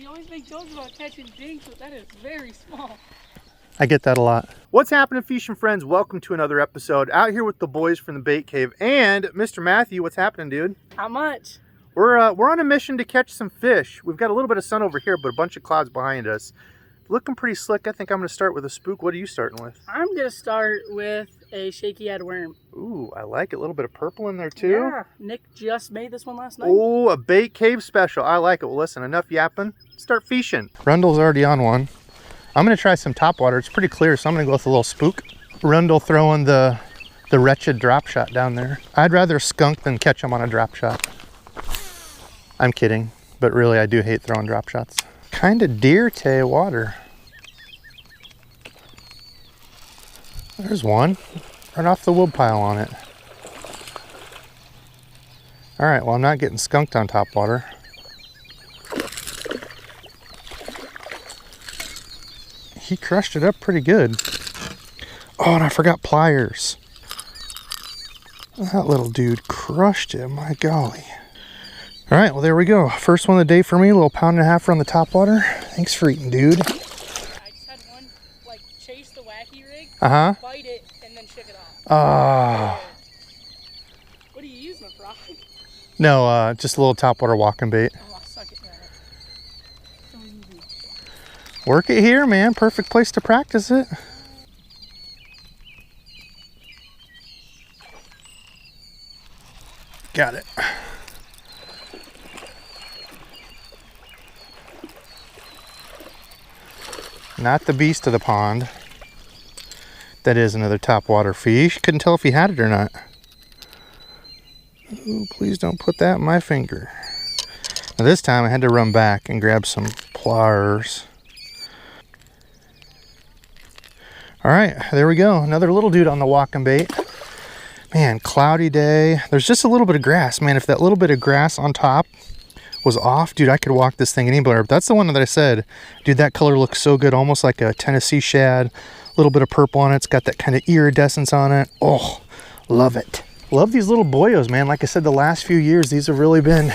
you always make jokes about catching dinks, but that is very small. I get that a lot. What's happening, fishing friends? Welcome to another episode. Out here with the boys from the Bait Cave and Mr. Matthew. What's happening, dude? How much? We're on a mission to catch some fish. We've got a little bit of sun over here, but a bunch of clouds behind us. Looking pretty slick. I think I'm going to start with a spook. What are you starting with? I'm going to start with a shaky head worm. Ooh, I like it. A little bit of purple in there too. Yeah, Nick just made this one last night. Oh, a Bait Cave special. I like it. Well, listen, enough yapping. Start fishing. Rundle's already on one. I'm going to try some topwater. It's pretty clear, so I'm going to go with a little spook. Rundle throwing the wretched drop shot down there. I'd rather skunk than catch them on a drop shot. I'm kidding, but really I do hate throwing drop shots. Kind of deer tay water. There's one right off the wood pile on it. All right, well, I'm not getting skunked on topwater. He crushed it up pretty good. Oh, and I forgot pliers. That little dude crushed it, my golly. All right, well, there we go. First one of the day for me, a little £1.5 on the topwater. Thanks for eating, dude. I just had one, like, chase the wacky rig, bite it, and then shook it off. What are you using, a frog? No, just a little topwater walking bait. Oh, suck it, man. So easy. Work it here, man. Perfect place to practice it. Got it. Not the beast of the pond. That is another topwater fish. Couldn't tell if he had it or not. Ooh, please don't put that in my finger. Now this time I had to run back and grab some pliers. All right, there we go. Another little dude on the walking bait. Man, cloudy day. There's just a little bit of grass. Man, if that little bit of grass on top was off, dude, I could walk this thing anywhere. But that's the one that I said, dude, that color looks so good, almost like a Tennessee shad. A little bit of purple on it. It's got that kind of iridescence on it. Oh, love it. Love these little boyos, man. Like I said, the last few years, these have really been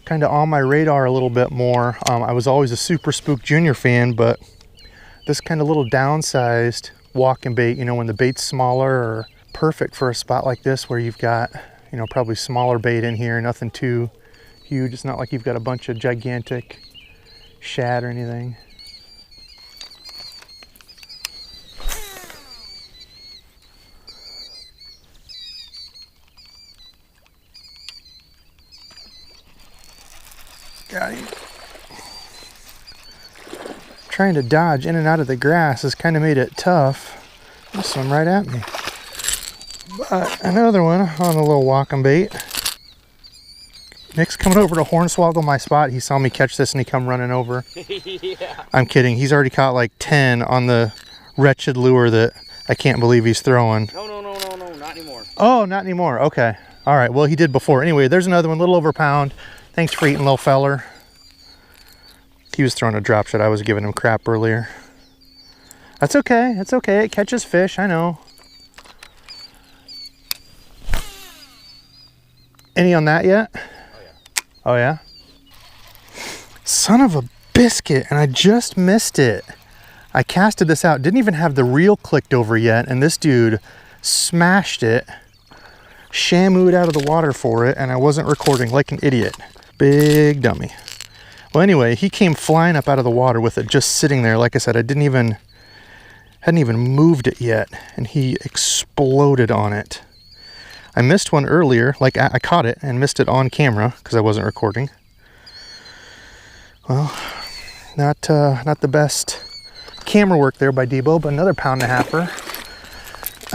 kind of on my radar a little bit more. I was always a Super Spook Junior fan, but this kind of little downsized walking bait, you know, when the bait's smaller, or perfect for a spot like this where you've got, you know, probably smaller bait in here, nothing too huge. It's not like you've got a bunch of gigantic shad or anything. Got him. Trying to dodge in and out of the grass has kind of made it tough. There's some right at me. But another one on the little walking bait. Nick's coming over to hornswoggle my spot. He saw me catch this and he come running over. Yeah. I'm kidding. He's already caught like 10 on the wretched lure that I can't believe he's throwing. No, not anymore. Oh, not anymore. Okay. All right. Well, he did before. Anyway, there's another one, a little over a pound. Thanks for eating, little feller. He was throwing a drop shot. I was giving him crap earlier. That's okay. It's okay. It catches fish. I know. Any on that yet? Oh yeah? Son of a biscuit, and I just missed it. I casted this out, didn't even have the reel clicked over yet, and this dude smashed it, shamooed out of the water for it, and I wasn't recording like an idiot. Big dummy. Well, anyway, he came flying up out of the water with it just sitting there. Like I said, I hadn't even moved it yet, and he exploded on it. I missed one earlier, like I caught it and missed it on camera because I wasn't recording. Well, not the best camera work there by Debo, but another £1.5.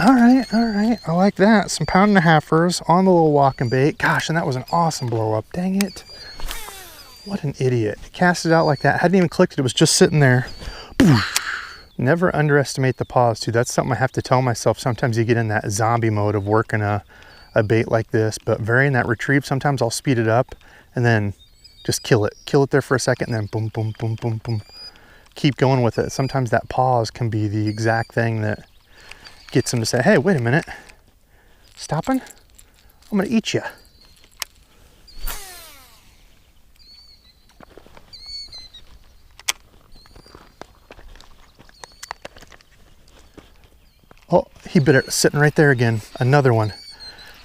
All right, I like that. Some £1.5ers on the little walking bait. Gosh, and that was an awesome blow up. Dang it. What an idiot. Cast it out like that. Hadn't even clicked it. It was just sitting there. Never underestimate the pause, too. That's something I have to tell myself. Sometimes you get in that zombie mode of working a bait like this, but varying that retrieve, sometimes I'll speed it up and then just kill it there for a second, and then boom, boom, boom, boom, boom, keep going with it. Sometimes that pause can be the exact thing that gets them to say, hey, wait a minute, stopping? I'm gonna eat you. Oh, he bit it sitting right there again. Another one.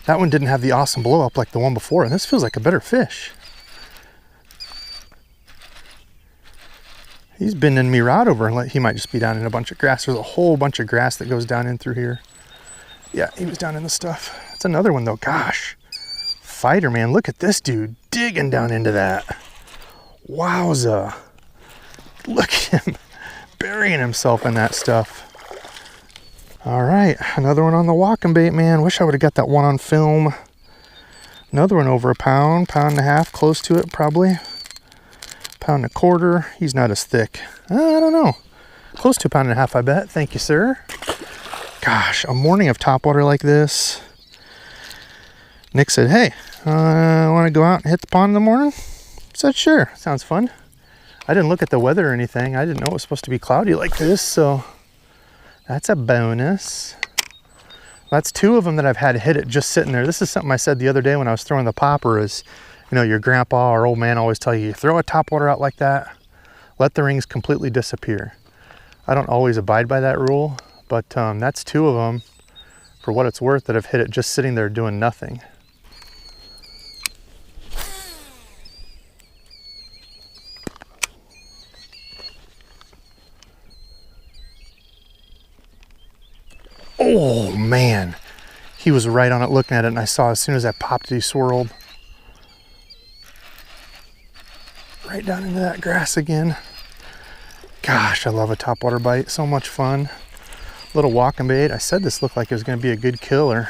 That one didn't have the awesome blow up like the one before, and this feels like a better fish. He's bending me rod over, and he might just be down in a bunch of grass. There's a whole bunch of grass that goes down in through here. Yeah, he was down in the stuff. It's another one though. Gosh. Fighter, man. Look at this dude digging down into that. Wowza. Look at him burying himself in that stuff. All right, another one on the walking bait, man. Wish I would have got that one on film. Another one over a pound, pound and a half, close to it probably. Pound and a quarter. He's not as thick. I don't know. Close to a pound and a half, I bet. Thank you, sir. Gosh, a morning of topwater like this. Nick said, hey, want to go out and hit the pond in the morning? I said, sure, sounds fun. I didn't look at the weather or anything. I didn't know it was supposed to be cloudy like this, so that's a bonus. That's two of them that I've had hit it just sitting there. This is something I said the other day when I was throwing the popper is, you know, your grandpa or old man always tell you, throw a topwater out like that, let the rings completely disappear. I don't always abide by that rule, but that's two of them, for what it's worth, that have hit it just sitting there doing nothing. Oh man, he was right on it looking at it, and I saw as soon as I popped it, he swirled. Right down into that grass again. Gosh, I love a topwater bite, so much fun. Little walking bait. I said this looked like it was gonna be a good killer.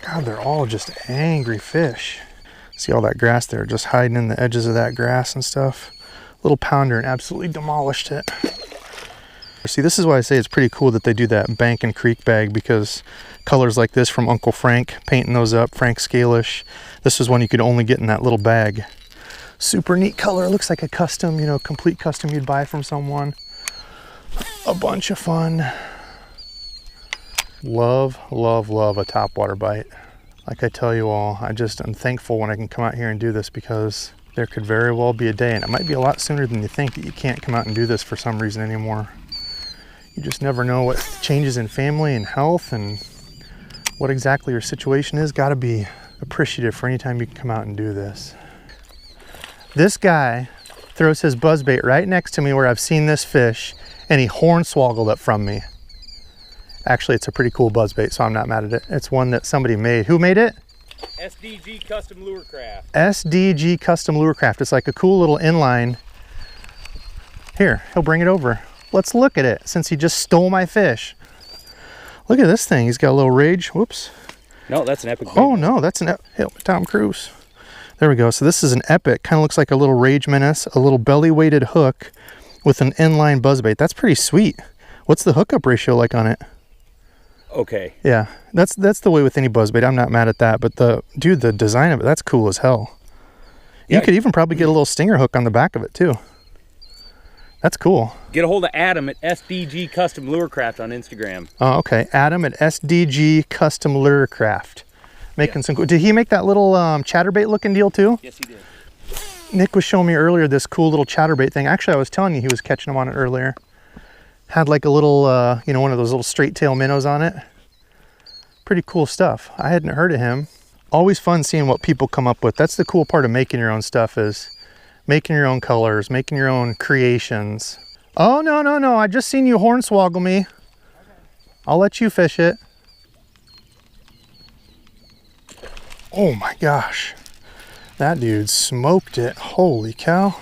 God, they're all just angry fish. See all that grass there, just hiding in the edges of that grass and stuff. Little pounder and absolutely demolished it. See, this is why I say it's pretty cool that they do that bank and creek bag, because colors like this from Uncle Frank, painting those up, Frank Scalish, this is one you could only get in that little bag. Super neat color. It looks like a custom, you know, complete custom you'd buy from someone. A bunch of fun. Love, love, love a topwater bite. Like I tell you all, I'm thankful when I can come out here and do this, because there could very well be a day, and it might be a lot sooner than you think, that you can't come out and do this for some reason anymore. You just never know what changes in family and health and what exactly your situation is. Got to be appreciative for any time you can come out and do this. This guy throws his buzzbait right next to me where I've seen this fish, and he hornswoggled it from me. Actually, it's a pretty cool buzzbait, so I'm not mad at it. It's one that somebody made. Who made it? SDG Custom Lure Craft. SDG Custom Lure Craft. It's like a cool little inline. Here, he'll bring it over. Let's look at it, since he just stole my fish. Look at this thing. He's got a little rage. Whoops. No, that's an epic. Oh no, that's an Tom Cruise. There we go. So this is an epic. Kind of looks like a little Rage Menace, a little belly weighted hook with an inline buzzbait. That's pretty sweet. What's the hookup ratio like on it? Okay. Yeah, that's the way with any buzzbait. I'm not mad at that, but the design of it, that's cool as hell. You Yeah. could even probably get a little stinger hook on the back of it too. That's cool. Get a hold of Adam at SDG Custom Lure Craft on Instagram. Oh, okay. Adam at SDG Custom Lure Craft. Making some cool. Did he make that little chatterbait looking deal too? Yes, he did. Nick was showing me earlier this cool little chatterbait thing. Actually, I was telling you he was catching them on it earlier. Had like a little, you know, one of those little straight tail minnows on it. Pretty cool stuff. I hadn't heard of him. Always fun seeing what people come up with. That's the cool part of making your own stuff, is making your own colors, making your own creations. Oh, no, no, no. I just seen you hornswoggle me. Okay. I'll let you fish it. Oh my gosh. That dude smoked it. Holy cow.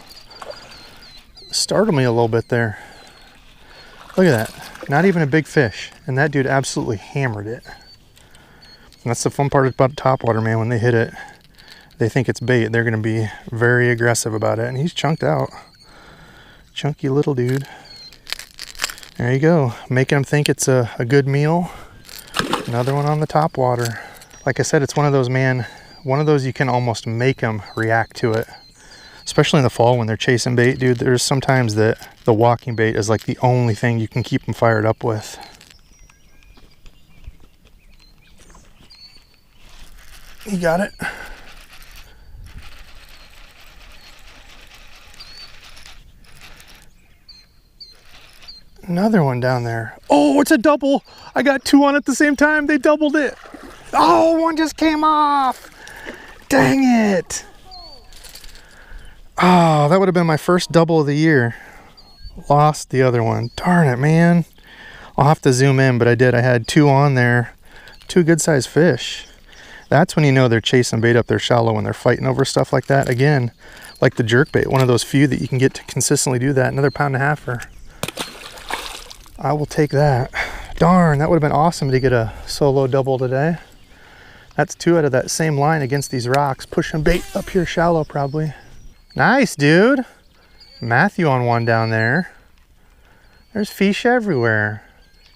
Startled me a little bit there. Look at that. Not even a big fish. And that dude absolutely hammered it. And that's the fun part about topwater, man. When they hit it, they think it's bait. They're going to be very aggressive about it. And he's chunked out. Chunky little dude. There you go. Making them think it's a good meal. Another one on the topwater. Like I said, it's one of those, man, one of those you can almost make them react to it. Especially in the fall when they're chasing bait, dude. There's sometimes that the walking bait is like the only thing you can keep them fired up with. You got it. Another one down there. Oh, it's a double. I got two on at the same time. They doubled it. Oh, one just came off. Dang it. Oh, that would have been my first double of the year. Lost the other one. Darn it, man. I'll have to zoom in, but I did. I had two on there. Two good-sized fish. That's when you know they're chasing bait up their shallow when they're fighting over stuff like that. Again, like the jerk bait, one of those few that you can get to consistently do that. Another 1.5 pounder. I will take that. Darn, that would have been awesome to get a solo double today. That's two out of that same line against these rocks. Pushing bait up here shallow probably. Nice, dude. Matthew on one down there. There's fish everywhere.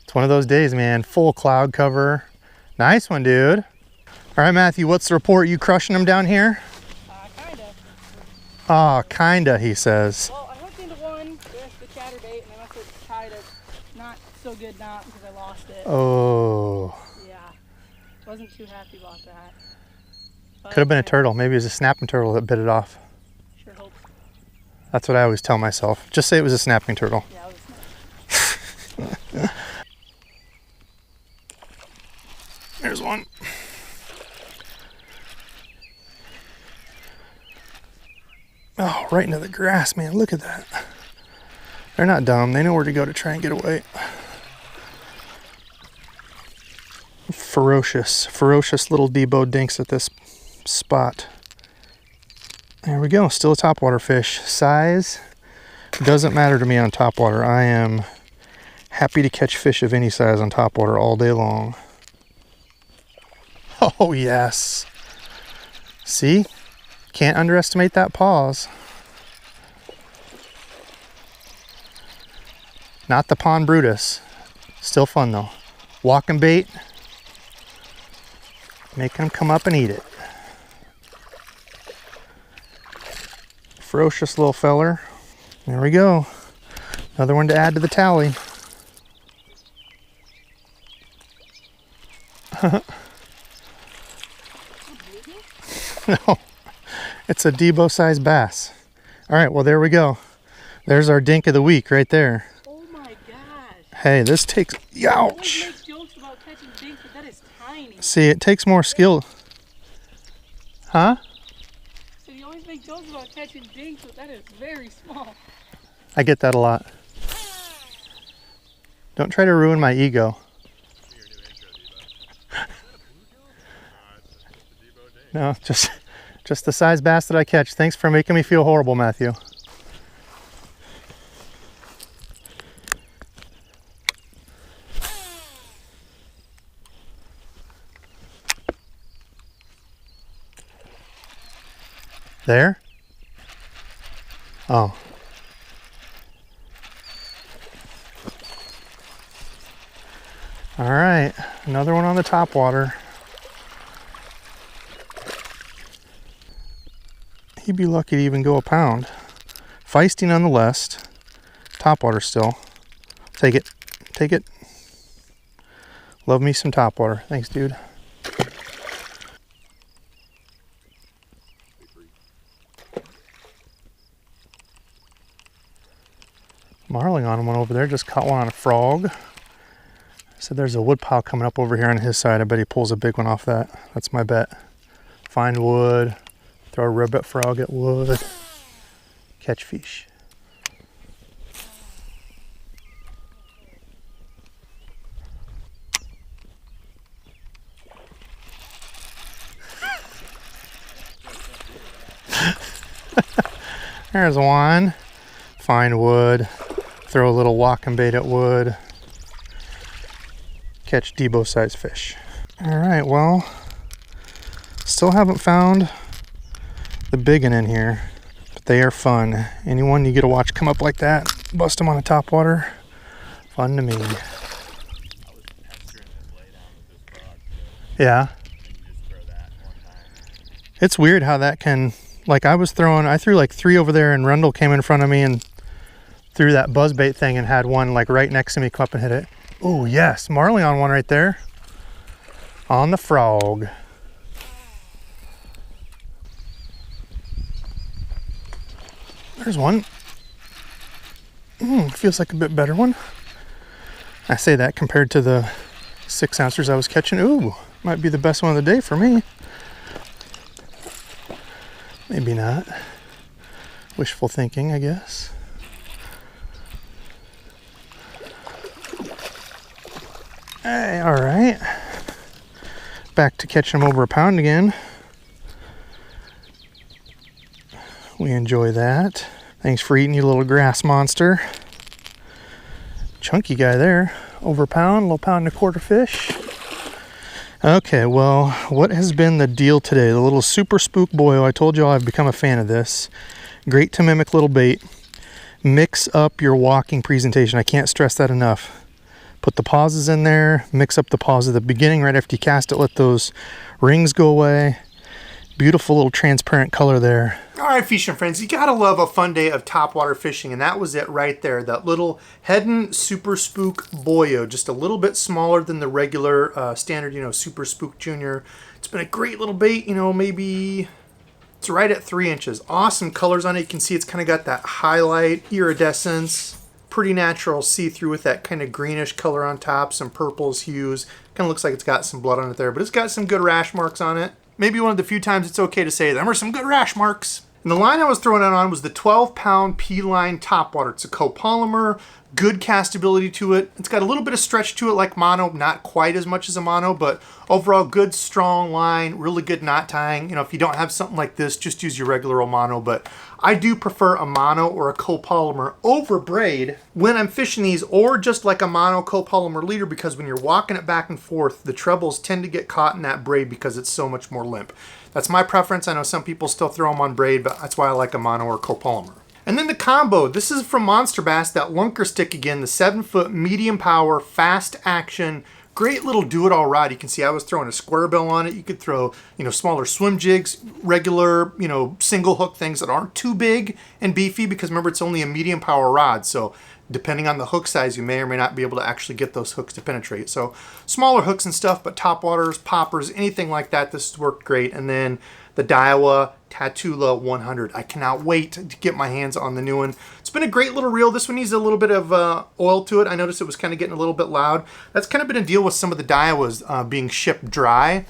It's one of those days, man. Full cloud cover. Nice one, dude. All right, Matthew, what's the report? You crushing them down here? Kinda. Oh, kinda, he says. Well, I hooked into one with the chatterbait, and I must have tied a not so good knot because I lost it. Oh. Yeah. Wasn't too happy about that. Could have been a turtle. Maybe it was a snapping turtle that bit it off. Sure hope. That's what I always tell myself. Just say it was a snapping turtle. Yeah, it was nice. There's one. Oh, right into the grass, man. Look at that. They're not dumb. They know where to go to try and get away. Ferocious little Debo dinks at this spot. There we go. Still a topwater fish. Size doesn't matter to me on topwater. I am happy to catch fish of any size on topwater all day long. Oh, yes. See? Can't underestimate that pause. Not the pond Brutus. Still fun though. Walking bait. Making them come up and eat it. Ferocious little feller. There we go. Another one to add to the tally. No, it's a Debo sized bass. All right, well, there we go. There's our dink of the week right there. Oh my gosh. Hey, this takes, ouch. I always make jokes about catching dinks, but that is tiny. See, it takes more skill. Huh? So you always make jokes about catching dinks, but that is very small. I get that a lot. Don't try to ruin my ego. No, just the size bass that I catch. Thanks for making me feel horrible, Matthew. There? Oh. All right, another one on the topwater. He'd be lucky to even go a pound. Feisty nonetheless. Topwater still. Take it. Take it. Love me some topwater. Thanks, dude. Marling on one over there. Just caught one on a frog. Said there's a wood pile coming up over here on his side. I bet he pulls a big one off that. That's my bet. Find wood. Throw a ribbit frog at wood. Catch fish. There's one. Find wood. Throw a little walking bait at wood. Catch Debo sized fish. All right, well, still haven't found the big one in here, but they are fun. Anyone you get to watch come up like that, bust them on a topwater, fun to me. Yeah. It's weird how that can, like I threw like 3 over there and Rundle came in front of me and threw that buzzbait thing and had one like right next to me come up and hit it. Oh yes, Marley on one right there. On the frog. There's one. Feels like a bit better one. I say that compared to the 6 ounces I was catching. Ooh, might be the best one of the day for me. Maybe not. Wishful thinking, I guess. Hey, all right. Back to catching them over a pound again. We enjoy that. Thanks for eating, you little grass monster. Chunky guy there. Over a pound, little pound and a quarter fish. Okay, well, what has been the deal today? The little Super Spook Boyo. I told you I've become a fan of this. Great to mimic little bait. Mix up your walking presentation. I can't stress that enough. Put the pauses in there. Mix up the pause at the beginning right after you cast it. Let those rings go away. Beautiful little transparent color there. All right, fishing friends, you gotta love a fun day of topwater fishing, and that was it right there. That little Heddon Super Spook Boyo, just a little bit smaller than the regular standard, Super Spook Junior. It's been a great little bait, maybe it's right at 3 inches. Awesome colors on it. You can see it's kind of got that highlight, iridescence, pretty natural see-through with that kind of greenish color on top, some purples, hues. Kind of looks like it's got some blood on it there, but it's got some good rash marks on it. Maybe one of the few times it's okay to say them are some good rash marks. And the line I was throwing it on was the 12-pound P-line topwater. It's a copolymer, good castability to it. It's got a little bit of stretch to it like mono, not quite as much as a mono, but overall good, strong line, really good knot tying. If you don't have something like this, just use your regular old mono, but I do prefer a mono or a copolymer over braid when I'm fishing these, or just like a mono copolymer leader, because when you're walking it back and forth, the trebles tend to get caught in that braid because it's so much more limp. That's my preference. I know some people still throw them on braid, but that's why I like a mono or copolymer. And then the combo, this is from Monster Bass, that lunker stick again, the 7-foot medium power, fast action, great little do-it-all rod. You can see I was throwing a square bill on it. You could throw, smaller swim jigs, regular, single hook things that aren't too big and beefy, because remember, it's only a medium power rod. So depending on the hook size, you may or may not be able to actually get those hooks to penetrate. So smaller hooks and stuff, but topwaters, poppers, anything like that, this has worked great. And then the Daiwa Tatula 100. I cannot wait to get my hands on the new one. It's been a great little reel. This one needs a little bit of oil to it. I noticed it was kind of getting a little bit loud. That's kind of been a deal with some of the Daiwas being shipped dry.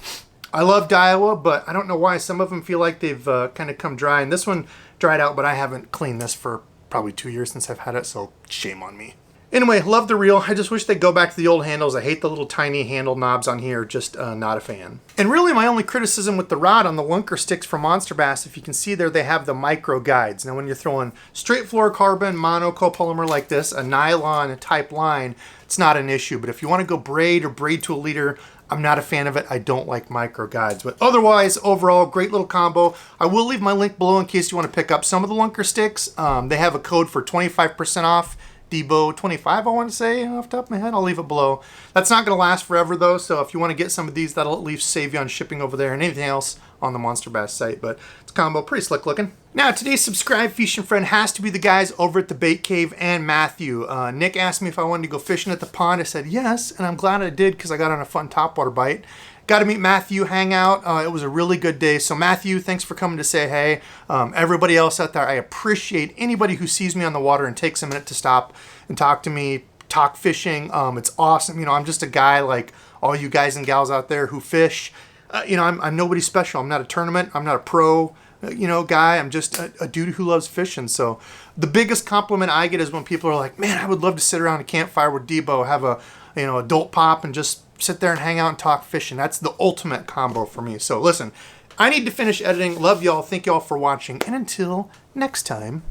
I love Daiwa, but I don't know why. Some of them feel like they've kind of come dry. And this one dried out, but I haven't cleaned this for probably 2 years since I've had it, so shame on me. Anyway, love the reel. I just wish they'd go back to the old handles. I hate the little tiny handle knobs on here. Just not a fan. And really my only criticism with the rod on the lunker sticks from Monster Bass, if you can see there, they have the micro guides. Now when you're throwing straight fluorocarbon, mono copolymer like this, a nylon type line, it's not an issue. But if you want to go braid or braid to a leader, I'm not a fan of it. I don't like micro guides. But otherwise, overall, great little combo. I will leave my link below in case you want to pick up some of the lunker sticks. They have a code for 25% off. Debo 25, I want to say, off the top of my head. I'll leave it below. That's not going to last forever, though, so if you want to get some of these, that'll at least save you on shipping over there and anything else on the Monster Bass site. But it's a combo, pretty slick looking. Now, today's subscribed fishing friend has to be the guys over at the Bait Cave and Matthew. Nick asked me if I wanted to go fishing at the pond. I said yes, and I'm glad I did because I got on a fun topwater bite. Got to meet Matthew, hang out. It was a really good day. So Matthew, thanks for coming to say hey. Everybody else out there, I appreciate anybody who sees me on the water and takes a minute to stop and talk to me, talk fishing. It's awesome. I'm just a guy like all you guys and gals out there who fish. I'm nobody special. I'm not a tournament. I'm not a pro, guy. I'm just a dude who loves fishing. So the biggest compliment I get is when people are like, man, I would love to sit around a campfire with Debo, have a, adult pop and just sit there and hang out and talk fishing. That's the ultimate combo for me. So listen, I need to finish editing. Love y'all. Thank y'all for watching. And until next time.